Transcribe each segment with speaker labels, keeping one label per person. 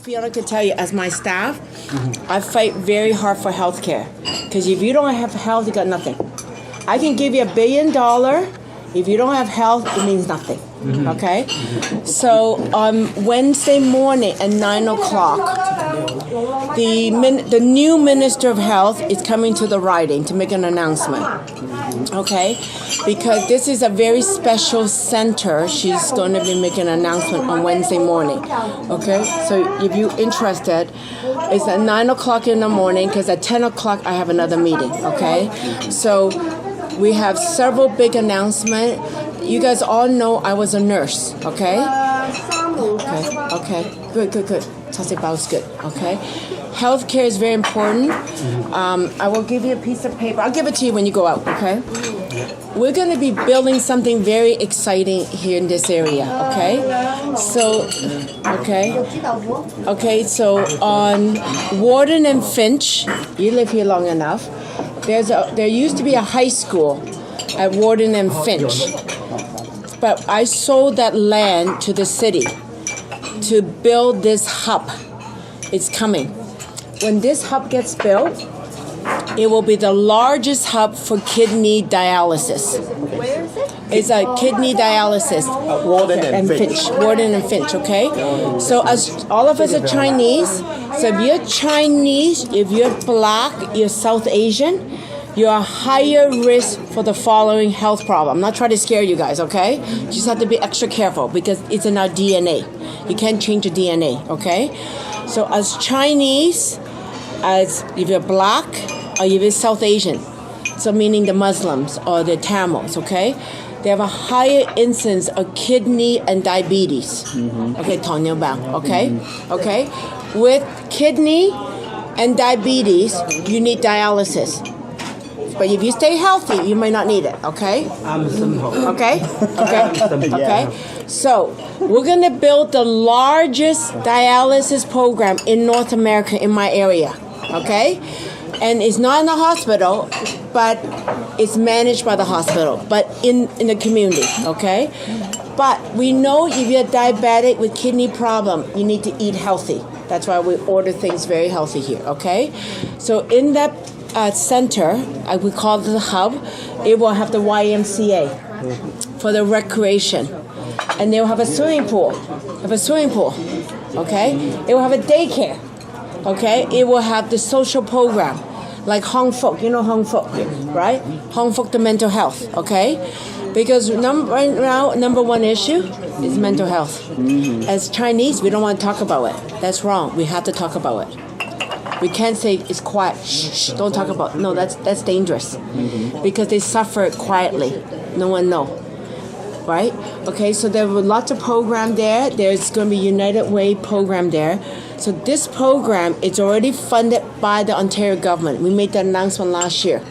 Speaker 1: Fiona could tell you, as my staff, I fight very hard for healthcare. Because if you don't have health, you got nothing. I can give you $1 billion. If you don't have health, it means nothing. Okay? So on Wednesday morning at 9 o'clock, the new Minister of Health is coming to the riding to make an announcement. Okay? Because this is a very special center. She's going to be making an announcement on Wednesday morning. Okay? So if you're interested, it's at 9 o'clock in the morning because at 10 o'clock I have another meeting. Okay? So we have several big announcements. You guys all know I was a nurse. Okay? Okay. Good. That's good. Okay? Healthcare is very important. I will give you a piece of paper. I'll give it to you when you go out, okay? We're going to be building something very exciting here in this area, okay? So on Warden and Finch, you live here long enough, there used to be a high school at Warden and Finch. But I sold that land to the city to build this hub. It's coming. When this hub gets built, it will be the largest hub for kidney dialysis.
Speaker 2: Where is it?
Speaker 1: It's a kidney dialysis.
Speaker 3: Warden and Finch.
Speaker 1: Warden and Finch, okay? So as all of us are Chinese, so if you're Chinese, if you're black, you're South Asian, you're a higher risk for the following health problem. I'm not trying to scare you guys, okay? You just have to be extra careful because it's in our DNA. You can't change the DNA, okay? So as Chinese, as if you're black or if you're South Asian, so meaning the Muslims or the Tamils, okay? They have a higher incidence of kidney and diabetes. Okay, 糖尿病, okay? Okay? With kidney and diabetes, you need dialysis. But if you stay healthy, you may not need it, okay?
Speaker 3: I'm simple.
Speaker 1: Okay? Okay? So, we're going to build the largest dialysis program in North America in my area, okay? And it's not in the hospital, but it's managed by the hospital, but in the community, okay? But we know if you're diabetic with kidney problem, you need to eat healthy. That's why we order things very healthy here, okay? So in that center, we call it the hub, it will have the YMCA for the recreation. And they will have a swimming pool. Okay? It will have a daycare. Okay? It will have the social program, like Hong Fok. You know Hong Fok, right? Hong Fok, the mental health. Okay? Because right now, number one issue is mental health. As Chinese, we don't want to talk about it. That's wrong. We have to talk about it. We can't say it's quiet. Shh, don't talk about it. No, that's dangerous. Because they suffer quietly. No one knows. Right? Okay, so there were lots of program there. There's going to be United Way program there. So this program is already funded by the Ontario government. We made that announcement last year.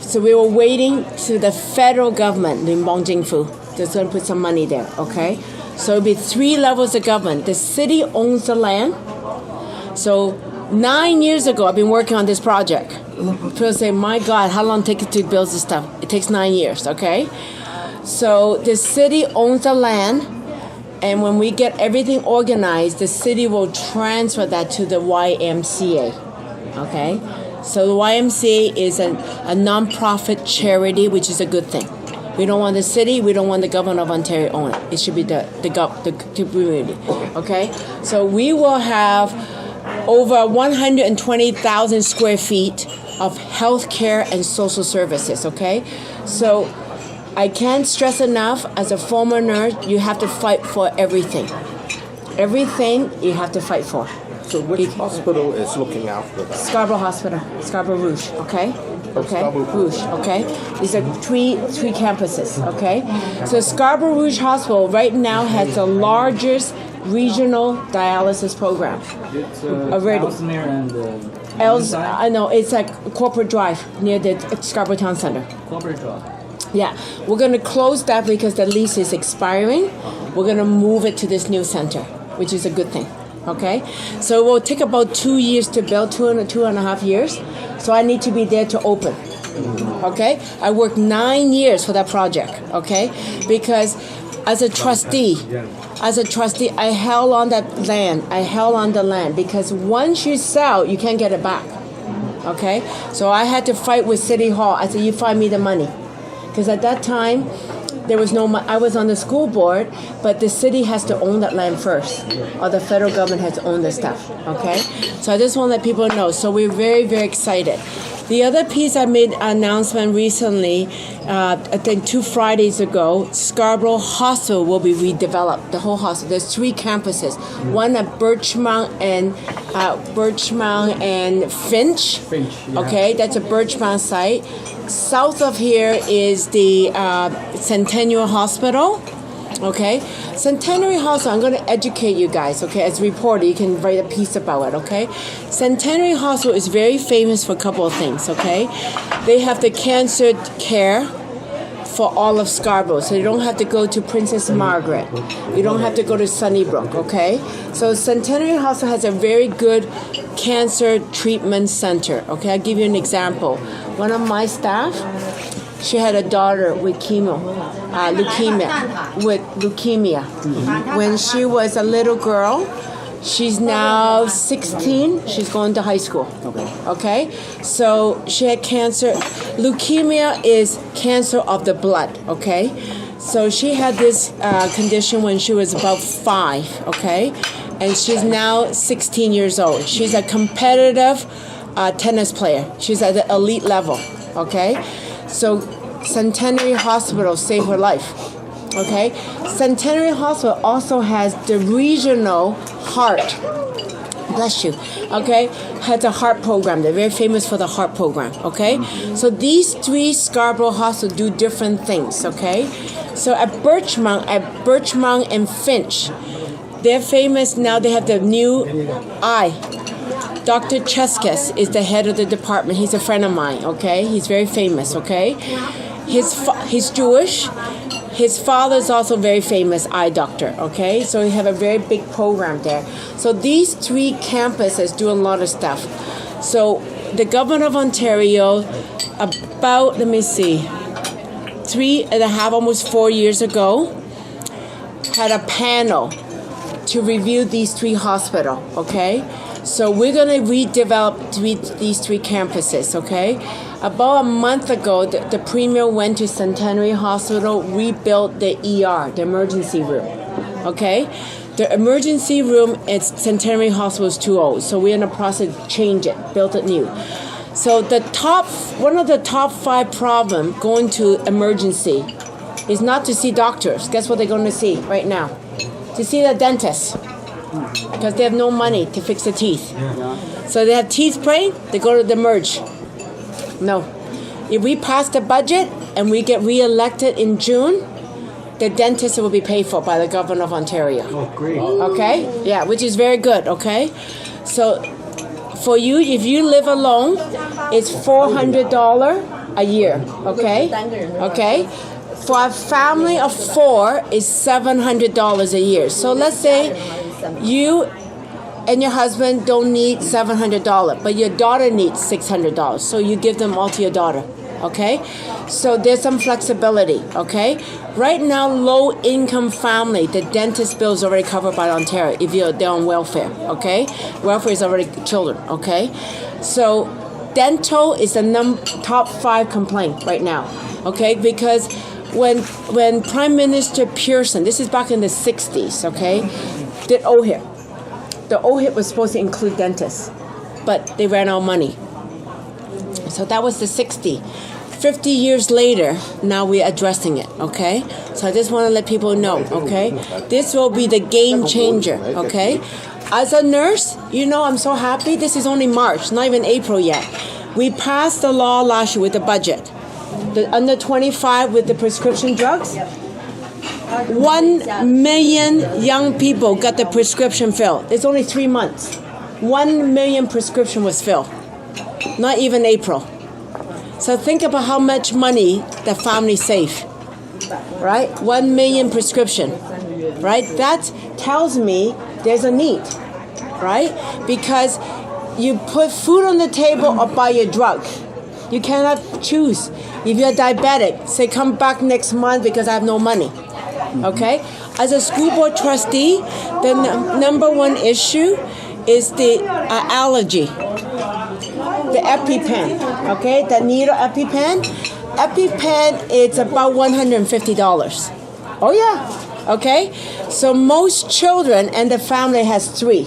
Speaker 1: So we were waiting to the federal government, the Bongjingfu, that's going to put some money there, okay? So it'll be 3 levels of government. The city owns the land. So 9 years ago, I've been working on this project. People say, my God, how long take it to build this stuff? It takes 9 years, okay? So the city owns the land, and when we get everything organized, the city will transfer that to the YMCA, okay? So the YMCA is a non-profit charity, which is a good thing. We don't want the city, we don't want the government of Ontario own it. It should be the community, okay? So we will have over 120,000 square feet of healthcare and social services, okay? So I can't stress enough, as a former nurse, you have to fight for everything. Everything you have to fight for.
Speaker 3: So which hospital is looking after that?
Speaker 1: Scarborough Hospital, Scarborough Rouge, okay? Okay, Rouge, okay? These are three campuses, okay? So Scarborough Rouge Hospital right now has the largest regional dialysis program.
Speaker 4: It's
Speaker 1: already.
Speaker 4: Ellesmere and
Speaker 1: I know, it's like Corporate Drive near the Scarborough Town Center.
Speaker 4: Corporate Drive.
Speaker 1: Yeah, we're going to close that because the lease is expiring. We're going to move it to this new center, which is a good thing, okay? So it will take about 2 years to build, 2.5 years. So I need to be there to open, okay? I worked 9 years for that project, okay? Because as a trustee, as a trustee, I held on that land. I held on the land because once you sell, you can't get it back. Okay? So I had to fight with City Hall. I said, you find me the money. Because at that time, there was no money. I was on the school board, but the city has to own that land first, or the federal government has to own the stuff. Okay? So I just want to let people know. So we're very, very excited. The other piece I made an announcement recently, I think 2 Fridays ago, Scarborough Hospital will be redeveloped. The whole hospital. There's 3 campuses. One at Birchmount and Finch. Okay, that's a Birchmount site. South of here is the Centennial Hospital. Okay, Centennial Hospital, I'm going to educate you guys, okay, as a reporter, you can write a piece about it, okay? Centennial Hospital is very famous for a couple of things, okay? They have the cancer care for all of Scarborough, so you don't have to go to Princess Margaret. You don't have to go to Sunnybrook, okay? So Centennial Hospital has a very good cancer treatment center, okay? I'll give you an example. One of my staff, she had a daughter with leukemia. When she was a little girl, she's now 16. She's going to high school. Okay? So she had cancer. Leukemia is cancer of the blood. Okay? So she had this condition when she was about 5. Okay? And she's now 16 years old. She's a competitive tennis player. She's at the elite level. Okay? So Centennial Hospital saved her life. Okay? Centennial Hospital also has the regional heart. Bless you. Okay? Has a heart program. They're very famous for the heart program. Okay? So these 3 Scarborough hospitals do different things. Okay? So at Birchmount and Finch, they're famous now. They have the new eye. Dr. Cheskes is the head of the department. He's a friend of mine, okay? He's very famous, okay? He's Jewish. His father is also very famous eye doctor, okay? So we have a very big program there. So these 3 campuses do a lot of stuff. So the government of Ontario, about, 3.5, almost 4 years ago, had a panel to review these 3 hospitals, okay? So we're going to redevelop these 3 campuses, okay? About a month ago, the Premier went to Centennial Hospital, rebuilt the ER, the emergency room, okay? The emergency room at Centennial Hospital is too old, so we're in the process of change it, build it new. So one of the top 5 problems going to emergency is not to see doctors. Guess what they're going to see right now? To see the dentist. Because they have no money to fix the teeth. So they have teeth pain, they go to the merge. No. If we pass the budget and we get re-elected in June, the dentist will be paid for by the government of Ontario.
Speaker 3: Oh, great.
Speaker 1: Okay? Yeah, which is very good, okay? So for you, if you live alone, it's $400 a year, okay? Okay? For a family of 4, it's $700 a year. So let's say you and your husband don't need $700, but your daughter needs $600. So you give them all to your daughter, okay? So there's some flexibility, okay? Right now, low-income family, the dentist bill is already covered by Ontario if they're on welfare, okay? Welfare is already children, okay? So dental is the top 5 complaint right now, okay? Because when Prime Minister Pearson, this is back in the 60s, okay, did OHIP. The OHIP was supposed to include dentists, but they ran out of money. So that was the 60s. 50 years later, now we're addressing it, okay? So I just want to let people know, okay? This will be the game changer, okay? As a nurse, I'm so happy. This is only March, not even April yet. We passed the law last year with the budget. The under 25 with the prescription drugs. 1 million young people got the prescription filled. It's only 3 months. 1 million prescription was filled. Not even April. So think about how much money the family save. Right? 1 million prescription. Right? That tells me there's a need. Right? Because you put food on the table or buy your drug. You cannot choose. If you're diabetic, say come back next month because I have no money. Okay? as a school board trustee, the number one issue is the allergy. The EpiPen, okay? The needle EpiPen. EpiPen, it's about $150. Oh, yeah. Okay? So most children and the family has 3.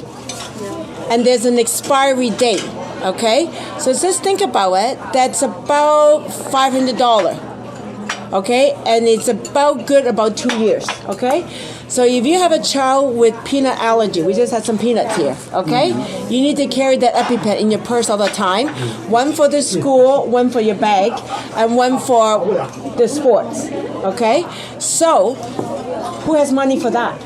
Speaker 1: And there's an expiry date. Okay? So just think about it. That's about $500. Okay? And it's about good about 2 years. Okay? So if you have a child with peanut allergy, we just had some peanuts here, okay? You need to carry that EpiPen in your purse all the time. One for the school, one for your bag, and one for the sports, okay? So who has money for that?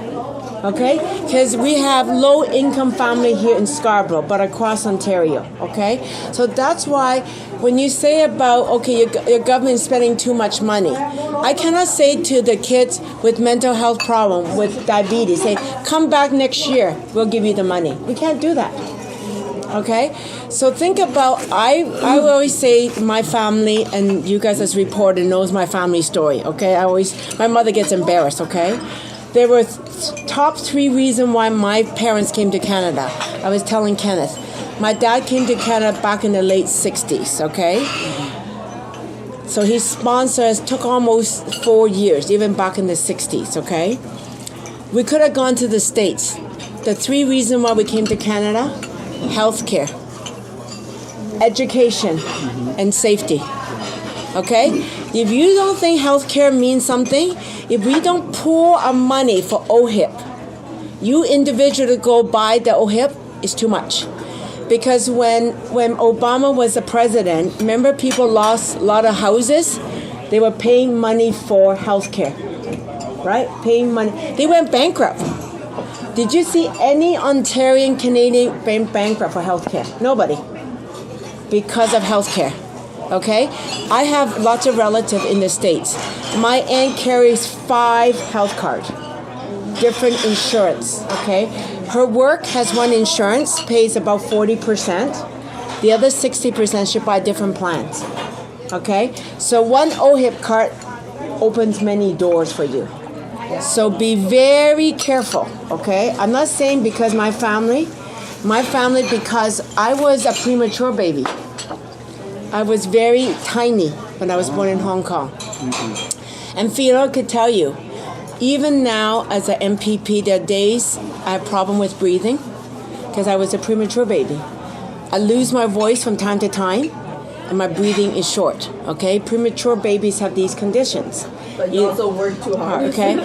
Speaker 1: Okay? Because we have low-income family here in Scarborough, but across Ontario, okay? So that's why when you say about, okay, your government is spending too much money, I cannot say to the kids with mental health problem, with diabetes, say, come back next year, we'll give you the money. We can't do that. Okay? So think about, I always say my family, and you guys as reporter knows my family story, okay? My mother gets embarrassed, okay? There were top 3 reasons why my parents came to Canada. I was telling Kenneth. My dad came to Canada back in the late 60s, okay? So his sponsors took almost 4 years, even back in the 60s, okay? We could have gone to the States. The 3 reasons why we came to Canada: healthcare, education, and safety. Okay? If you don't think healthcare means something, if we don't pour our money for OHIP, you individually go buy the OHIP is too much. Because when Obama was the president, remember people lost a lot of houses? They were paying money for healthcare, right? Paying money. They went bankrupt. Did you see any Ontarian Canadian bankrupt for healthcare? Nobody. Because of healthcare. Okay? I have lots of relatives in the States. My aunt carries 5 health cards, different insurance, okay? Her work has one insurance, pays about 40%. The other 60% should buy different plans, okay? So one OHIP card opens many doors for you. So be very careful, okay? I'm not saying because my family, because I was a premature baby. I was very tiny when I was born in Hong Kong. And Philo could tell you, even now as an MPP, there are days I have problem with breathing because I was a premature baby. I lose my voice from time to time, and my breathing is short, okay? Premature babies have these conditions.
Speaker 2: But you also work too hard.
Speaker 1: Okay.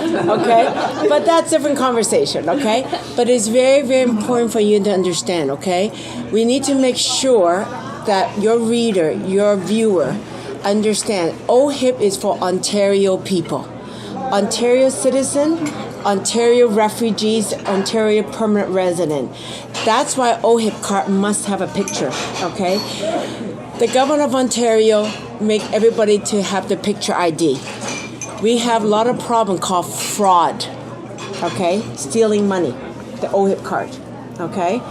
Speaker 1: But that's a different conversation, okay? But it's very, very important for you to understand, okay? We need to make sure that your reader, your viewer, understand OHIP is for Ontario people. Ontario citizen, Ontario refugees, Ontario permanent resident. That's why OHIP card must have a picture, okay? The government of Ontario make everybody to have the picture ID. We have a lot of problem called fraud, okay? Stealing money, the OHIP card, okay?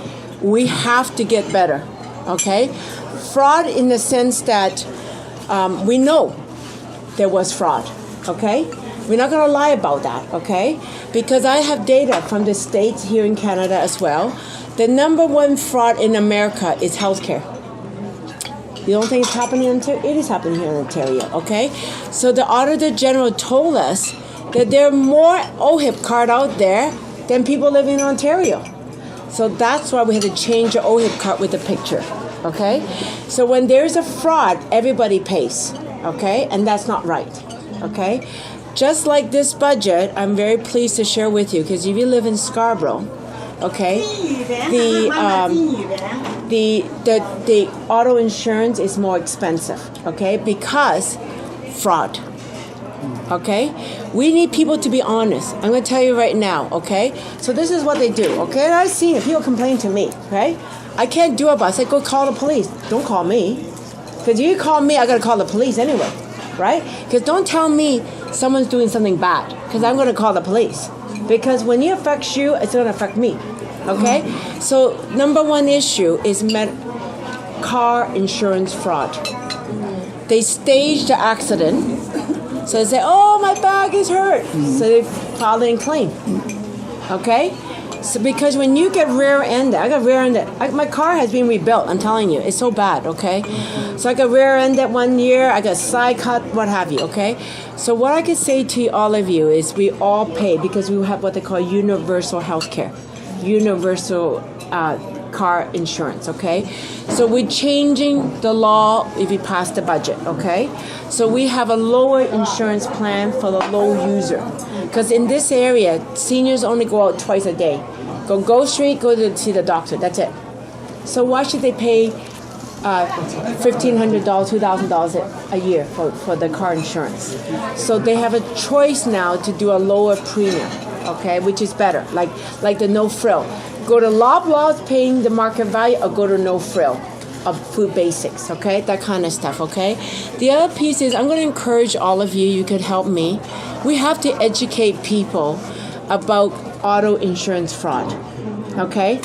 Speaker 1: We have to get better, okay? Fraud in the sense that we know there was fraud, okay? We're not going to lie about that, okay? Because I have data from the States here in Canada as well. The number 1 fraud in America is healthcare. You don't think it's happening in Ontario? It is happening here in Ontario, okay? So the Auditor General told us that there are more OHIP card out there than people living in Ontario. So that's why we had to change the OHIP card with the picture, okay? So when there's a fraud, everybody pays, okay? And that's not right, okay? Just like this budget, I'm very pleased to share with you, because if you live in Scarborough, okay, the auto insurance is more expensive, okay, because fraud, okay? We need people to be honest. I'm going to tell you right now, okay? So this is what they do, okay? And I've seen it. People complain to me, okay? I can't do it, but I say, go call the police. Don't call me. Because if you call me, I got to call the police anyway, right? Because don't tell me someone's doing something bad, because I'm going to call the police. Because when it affects you, it's going to affect me, okay? So number 1 issue is car insurance fraud. They staged the accident, So they say, oh, my back is hurt. So they file it and claim. Okay? So because when you get rear-ended, I got rear-ended. My car has been rebuilt, I'm telling you. It's so bad, okay? So I got rear-ended one year. I got side cut, what have you, okay? So what I could say to all of you is we all pay because we have what they call universal health care. Universal car insurance, okay? So we're changing the law if we pass the budget, okay? So we have a lower insurance plan for the low user. Because in this area, seniors only go out twice a day. Go straight, go to see the doctor, that's it. So why should they pay $1,500, $2,000 a year for the car insurance? So they have a choice now to do a lower premium, okay, which is better, like the no frill. Go to Loblaws paying the market value or go to no frill of food basics, okay, that kind of stuff, okay. The other piece is I'm going to encourage all of you, you could help me. We have to educate people about auto insurance fraud, okay.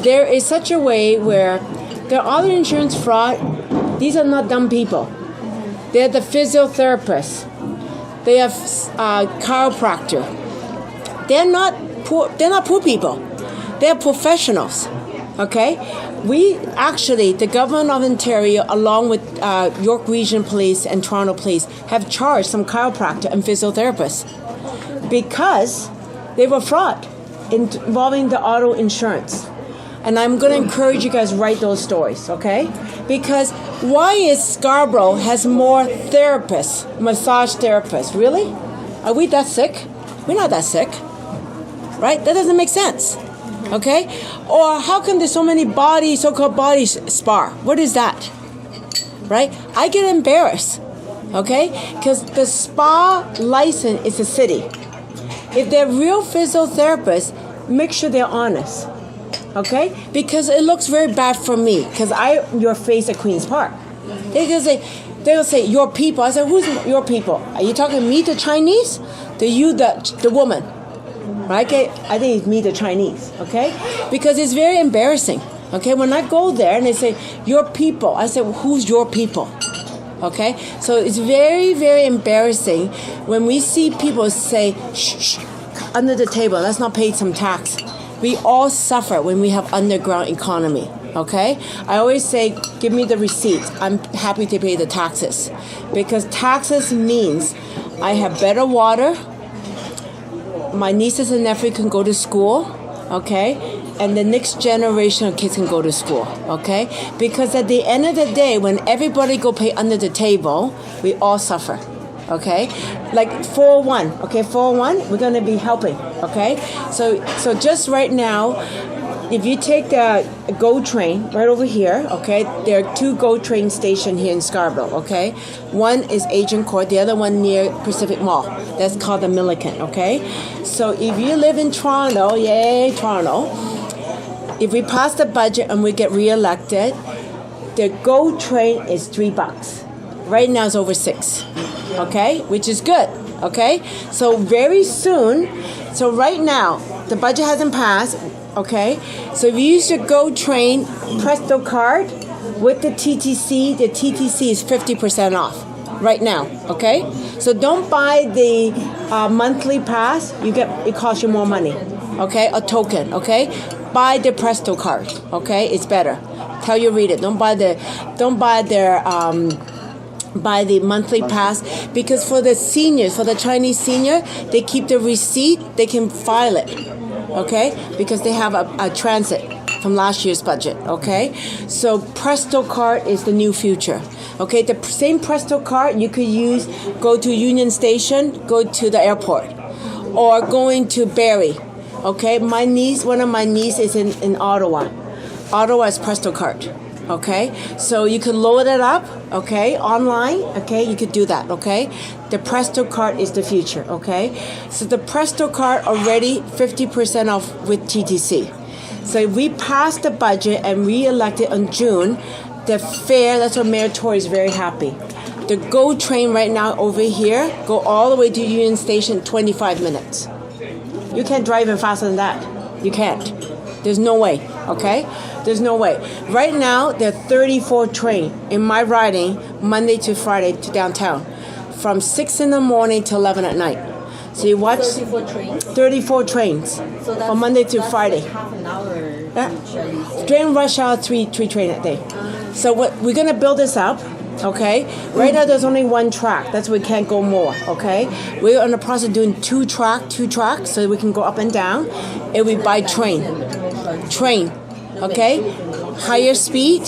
Speaker 1: There is such a way where the auto insurance fraud, these are not dumb people. They're the physiotherapists. They have chiropractor. They're not poor people. They're professionals, okay? We actually, the government of Ontario, along with York Region Police and Toronto Police, have charged some chiropractor and physiotherapists because they were fraud involving the auto insurance. And I'm going to encourage you guys to write those stories, okay? Because why is Scarborough has more therapists, massage therapists? Really? Are we that sick? We're not that sick, right? That doesn't make sense. Okay? Or how come there's so many so-called body spa? What is that? Right? I get embarrassed. Okay? Because the spa license is a city. If they're real physiotherapists, make sure they're honest. Okay? Because it looks very bad for me. Because your face at Queen's Park. They'll say, your people. I said, who's your people? Are you talking me, the Chinese? The woman? Right? Okay? I think it's me, the Chinese, okay? Because it's very embarrassing, okay? When I go there and they say, your people, I say, well, who's your people? Okay? So it's very, very embarrassing when we see people say, shh, under the table, let's not pay some tax. We all suffer when we have underground economy, okay? I always say, give me the receipts. I'm happy to pay the taxes. Because taxes means I have better water, my nieces and nephews can go to school, okay? And the next generation of kids can go to school, okay? Because at the end of the day, when everybody go pay under the table, we all suffer, okay? Like 401, okay? 401, we're going to be helping, okay? So just right now, if you take the GO train right over here, okay, there are 2 GO train stations here in Scarborough, okay? One is Agent Court, the other one near Pacific Mall. That's called the Milliken, okay? So if you live in Toronto, yay, Toronto, if we pass the budget and we get reelected, the GO train is $3. Right now it's over $6, okay? Which is good, okay? So very soon, so right now, the budget hasn't passed, okay, so if you use your GO train Presto card with the TTC is 50% off right now, okay? So don't buy the monthly pass. It costs you more money, okay? A token, okay? Buy the Presto card, okay? It's better. Tell you read it. Don't buy the monthly pass because for the seniors, for the Chinese senior, they keep the receipt. They can file it. Okay, because they have a transit from last year's budget, okay? So Presto card is the new future, okay? The same Presto card you could use, go to Union Station, go to the airport, or going to Barrie, okay? One of my nieces is in Ottawa. Ottawa is Presto card, okay? So you can load it up, okay, online, okay? You could do that, okay? The Presto card is the future, okay? So the Presto card already 50% off with TTC. So if we pass the budget and re-elect it in June, the fare, that's why Mayor Tory is very happy. The GO train right now over here, go all the way to Union Station, 25 minutes. You can't drive in faster than that. You can't. There's no way, okay? There's no way. Right now, there are 34 trains in my riding Monday to Friday to downtown. from 6 in the morning to 11 at night. So you watch
Speaker 2: 34 trains.
Speaker 1: 34 trains
Speaker 2: So that's,
Speaker 1: from Monday to
Speaker 2: that's
Speaker 1: Friday.
Speaker 2: Like half an hour
Speaker 1: Yeah.
Speaker 2: each at least.
Speaker 1: During rush hour, three train a day. So what we're gonna build this up, okay? Right now there's only one track. That's why we can't go more, okay? We're in the process of doing two tracks, so we can go up and down. It will be by train, okay? Higher speed,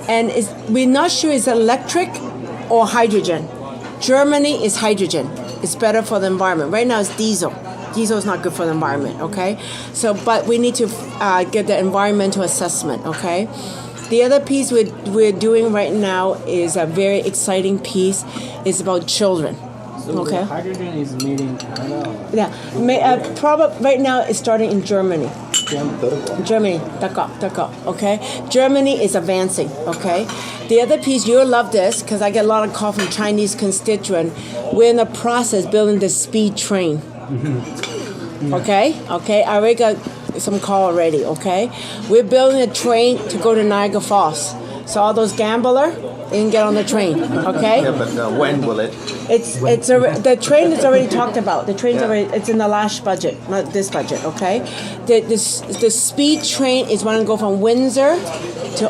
Speaker 1: and we're not sure it's electric or hydrogen. Germany is hydrogen. It's better for the environment. Right now it's diesel. Diesel is not good for the environment, okay? So, but we need to get the environmental assessment, okay? The other piece we're doing right now is a very exciting piece. It's about children, okay?
Speaker 4: The hydrogen is made in Canada.
Speaker 1: Yeah, probably right now it's starting in Germany. Germany, d'accord, okay? Germany is advancing, okay? The other piece, you'll love this, because I get a lot of call from Chinese constituents. We're in the process building the speed train. Okay, I already got some call already, okay? We're building a train to go to Niagara Falls. So all those gamblers, they can get on the train, okay?
Speaker 3: Yeah, but when will it?
Speaker 1: The train is already talked about. The train's already, it's in the last budget, not this budget, okay? The speed train is going to go from Windsor to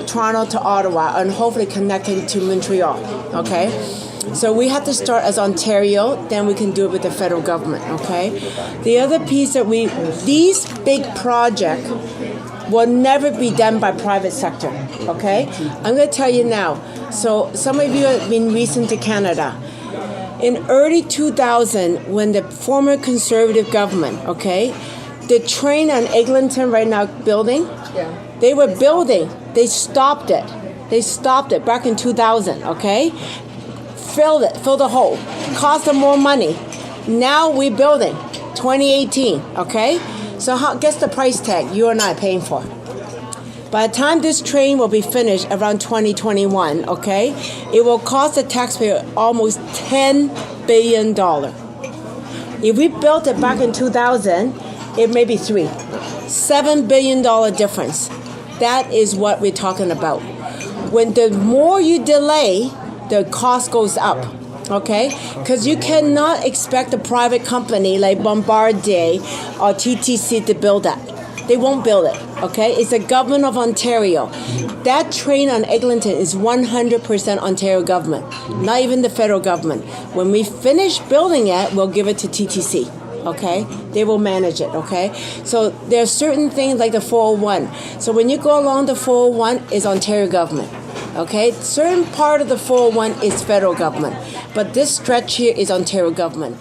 Speaker 1: Toronto to Ottawa, and hopefully connecting to Montreal, okay? So we have to start as Ontario, then we can do it with the federal government, okay? The other piece that these big projects will never be done by private sector, okay? I'm going to tell you now. So some of you have been recent to Canada. In early 2000, when the former Conservative government, okay, the train on Eglinton right now building, they were building, they stopped it. They stopped it back in 2000, okay? Filled the hole, cost them more money. Now we're building, 2018, okay? So guess the price tag you and I are paying for. By the time this train will be finished around 2021, okay, it will cost the taxpayer almost $10 billion. If we built it back in 2000, it may be $7 billion difference. That is what we're talking about. When the more you delay, the cost goes up, okay? Because you cannot expect a private company like Bombardier or TTC to build that. They won't build it, okay? It's the government of Ontario. That train on Eglinton is 100% Ontario government, not even the federal government. When we finish building it, we'll give it to TTC, okay? They will manage it, okay? So there are certain things like the 401. So when you go along the 401, it's Ontario government. Okay, certain part of the 401 is federal government, but this stretch here is Ontario government.